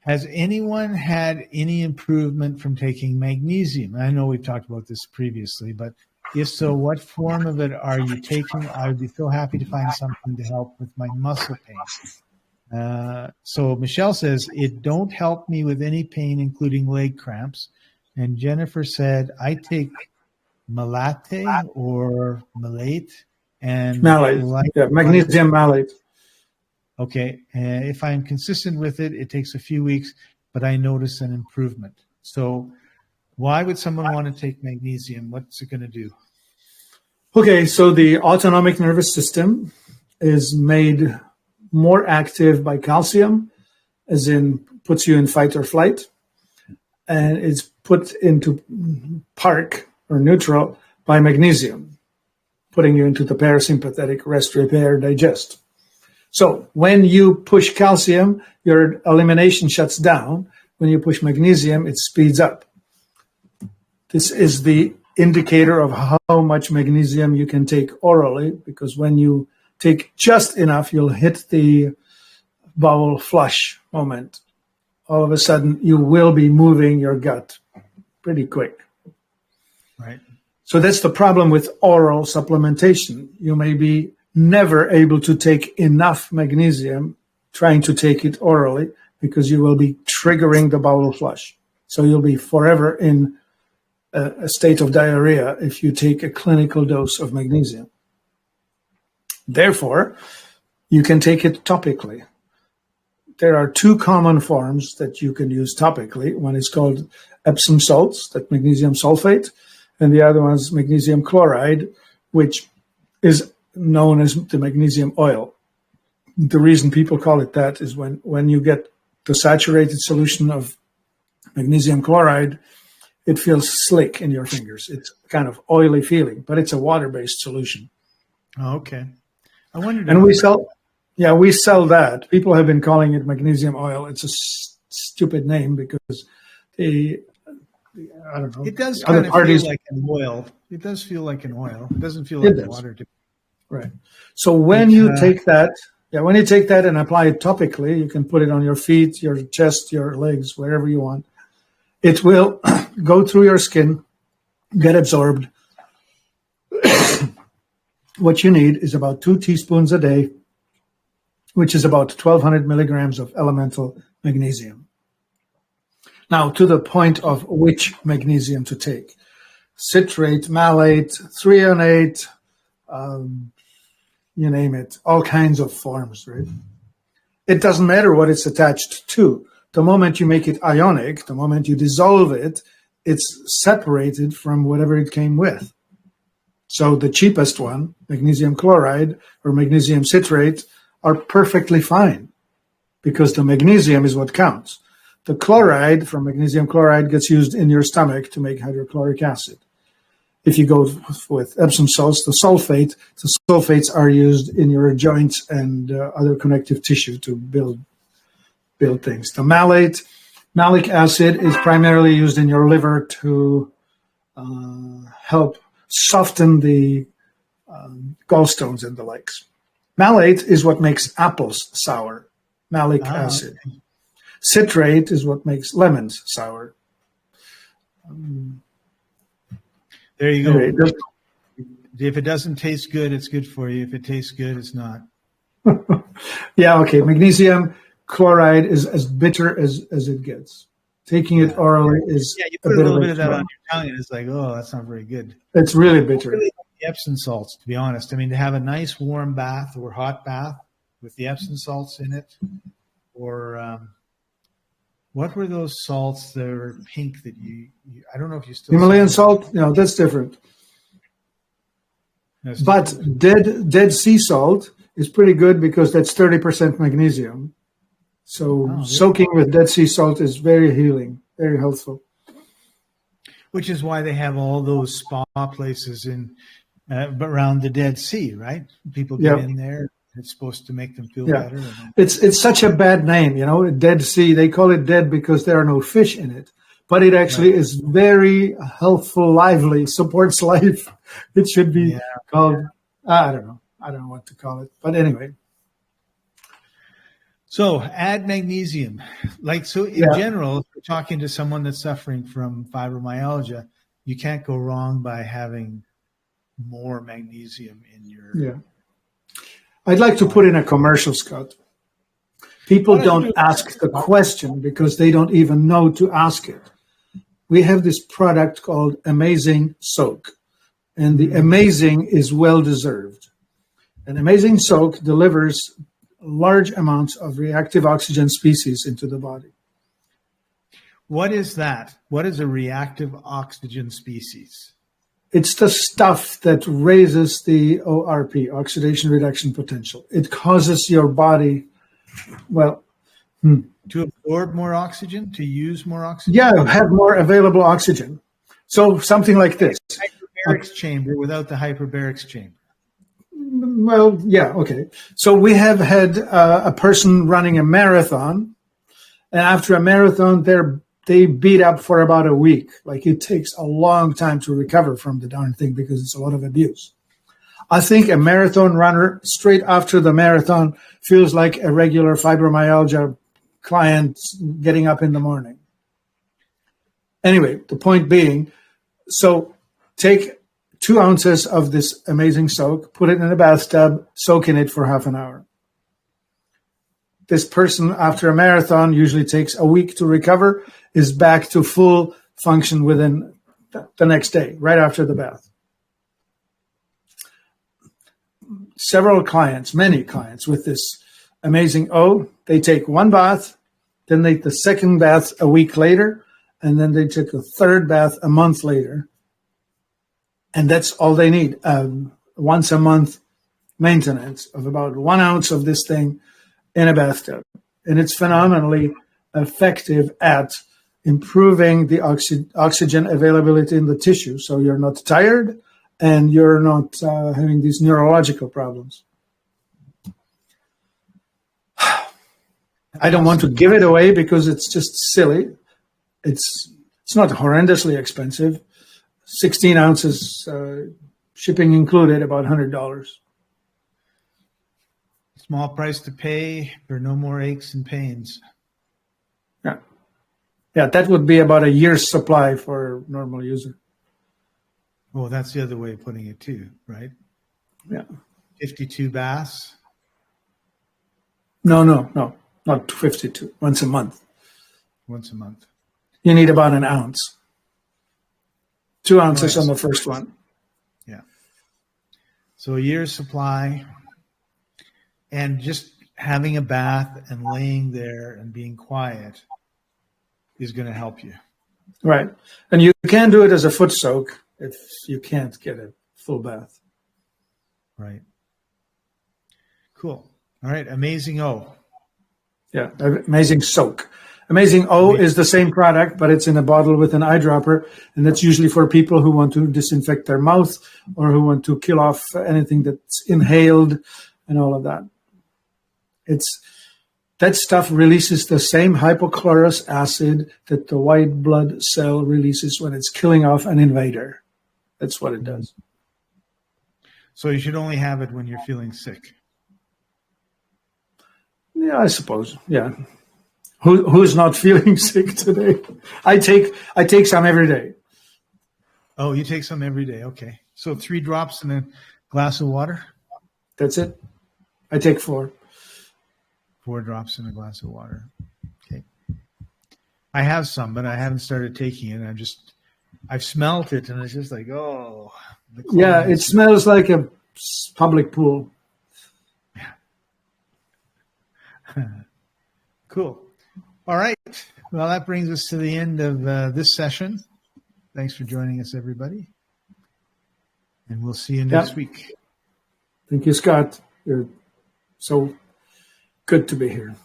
Has anyone had any improvement from taking magnesium? I know we've talked about this previously, but if so, what form of it are you taking? I would be so happy to find something to help with my muscle pain. So Michelle says, it don't help me with any pain, including leg cramps. And Jennifer said, I take malate or malate and malate. Yeah, magnesium malate. Okay. If I'm consistent with it, it takes a few weeks, but I notice an improvement. So why would someone want to take magnesium? What's it going to do? Okay, so the autonomic nervous system is made more active by calcium, as in puts you in fight or flight, and it's put into park or neutral by magnesium, putting you into the parasympathetic rest, repair, digest. So when you push calcium, your elimination shuts down. When you push magnesium, it speeds up. This is the indicator of how much magnesium you can take orally, because when you take just enough, you'll hit the bowel flush moment. All of a sudden, you will be moving your gut pretty quick. Right. So that's the problem with oral supplementation. You may be never able to take enough magnesium trying to take it orally, because you will be triggering the bowel flush. So you'll be forever in a state of diarrhea if you take a clinical dose of magnesium. Therefore, you can take it topically. There are two common forms that you can use topically. One is called Epsom salts, that magnesium sulfate, and the other one is magnesium chloride, which is known as the magnesium oil. The reason people call it that is when you get the saturated solution of magnesium chloride, it feels slick in your fingers. It's kind of oily feeling, but it's a water-based solution. Oh, okay. I wondered. And we sell that. People have been calling it magnesium oil. It's a stupid name because I don't know. It does kind of feel like an oil. It does feel like an oil. It doesn't feel like water. Right. So when you take that and apply it topically, you can put it on your feet, your chest, your legs, wherever you want. It will go through your skin, get absorbed. What you need is about 2 teaspoons a day, which is about 1,200 milligrams of elemental magnesium. Now, to the point of which magnesium to take. Citrate, malate, threonate, you name it, all kinds of forms, right? It doesn't matter what it's attached to. The moment you make it ionic, the moment you dissolve it, it's separated from whatever it came with. So the cheapest one, magnesium chloride or magnesium citrate, are perfectly fine because the magnesium is what counts. The chloride from magnesium chloride gets used in your stomach to make hydrochloric acid. If you go with Epsom salts, the sulfates are used in your joints and other connective tissue to build things. The malic acid is primarily used in your liver to help soften the gallstones and the legs. Malate is what makes apples sour, malic acid. Citrate is what makes lemons sour. There you go. If it doesn't taste good, it's good for you. If it tastes good, it's not. Yeah, okay. Magnesium chloride is as bitter as it gets. Taking it orally is you put a little bit of that on your tongue, and it's like, oh, that's not very good. It's really bitter. Really like the Epsom salts, to be honest. I mean, to have a nice warm bath or hot bath with the Epsom salts in it, or what were those salts that are pink that you I don't know if you still Himalayan salt? No, that's different. But Dead Sea salt is pretty good because that's 30% magnesium. So soaking with Dead Sea salt is very healing, very healthful. Which is why they have all those spa places around the Dead Sea, right? People get in there. It's supposed to make them feel better. It's such a bad name, Dead Sea. They call it dead because there are no fish in it. But it actually is very healthful, lively, supports life. It should be called, I don't know what to call it. But anyway. So add magnesium. So in general, if you're talking to someone that's suffering from fibromyalgia, you can't go wrong by having more magnesium in your... Yeah. I'd like to put in a commercial, Scott. People don't ask the question because they don't even know to ask it. We have this product called Amazing Soak, and the amazing is well-deserved. An Amazing Soak delivers large amounts of reactive oxygen species into the body. What is that? What is a reactive oxygen species? It's the stuff that raises the ORP, oxidation reduction potential. It causes your body, to absorb more oxygen, to use more oxygen? Yeah, have more available oxygen. So something like this. Hyperbarics chamber without the hyperbarics chamber. Well, yeah, okay. So we have had a person running a marathon, and after a marathon, they beat up for about a week. Like, it takes a long time to recover from the darn thing because it's a lot of abuse. I think a marathon runner straight after the marathon feels like a regular fibromyalgia client getting up in the morning. Anyway, the point being, so take 2 ounces of this Amazing Soak, put it in a bathtub, soak in it for half an hour. This person, after a marathon, usually takes a week to recover, is back to full function within the next day, right after the bath. Many clients with this Amazing O, they take 1 bath, then they take the second bath a week later, and then they take a third bath a month later. And that's all they need. Once a month maintenance of about 1 ounce of this thing in a bathtub. And it's phenomenally effective at improving the oxygen availability in the tissue. So you're not tired and you're not having these neurological problems. I don't want to give it away because it's just silly. It's not horrendously expensive. 16 ounces, shipping included, about $100. Small price to pay for no more aches and pains. Yeah, that would be about a year's supply for a normal user. Well, that's the other way of putting it too, right? Yeah. 52 baths? No, not 52. Once a month. Once a month. You need about an ounce. 2 ounces on the first one. Yeah. So a year's supply, and just having a bath and laying there and being quiet is going to help you. Right. And you can do it as a foot soak if you can't get a full bath. Right. Cool. All right. Amazing O. Yeah. Amazing Soak. Amazing O is the same product, but it's in a bottle with an eyedropper, and that's usually for people who want to disinfect their mouth or who want to kill off anything that's inhaled and all of that. That stuff releases the same hypochlorous acid that the white blood cell releases when it's killing off an invader. That's what it does. So you should only have it when you're feeling sick. Yeah, I suppose. Yeah. Who's not feeling sick today? I take some every day. Oh, you take some every day. Okay. So 3 drops in a glass of water? That's it. I take 4. 4 drops in a glass of water. Okay. I have some, but I haven't started taking it. I've smelt it, and it's just like, oh. Yeah, it smells like a public pool. Cool. All right. Well, that brings us to the end of this session. Thanks for joining us, everybody. And we'll see you next week. Thank you, Scott. You're so good to be here.